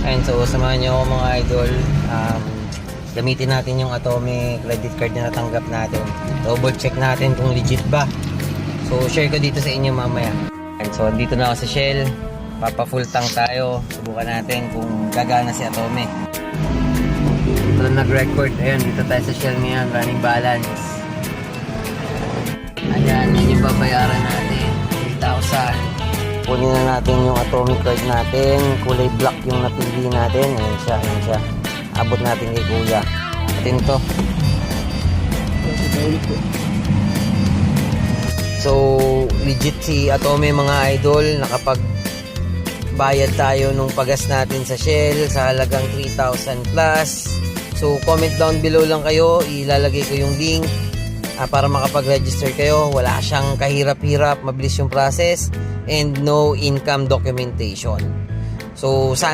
Ayun, so samahan nyo ako mga idol. Gamitin natin yung Atome credit card na natanggap natin. Double check natin kung legit ba. So share ko dito sa inyo mamaya. Ayun, so dito na ako sa Shell. Papa full tank tayo. Subukan natin kung gagana si Atome. Dito nag-record. Ayun, dito tayo sa Shell ngayon. Running balance. Ayan, yan yung babayaran natin. 3,000. Kunin na natin yung Atomic card natin. Kulay black yung napili natin. Ayan siya, ayan siya. Abot natin kay kuya. Atin to. So, legit si Atome mga idol. Nakapagbayad tayo nung pagas natin sa Shell sa halagang 3,000 plus. So, comment down below lang kayo. Ilalagay ko yung link. Para makapag-register kayo. Wala siyang kahirap-hirap, mabilis yung process, and no income documentation. So sana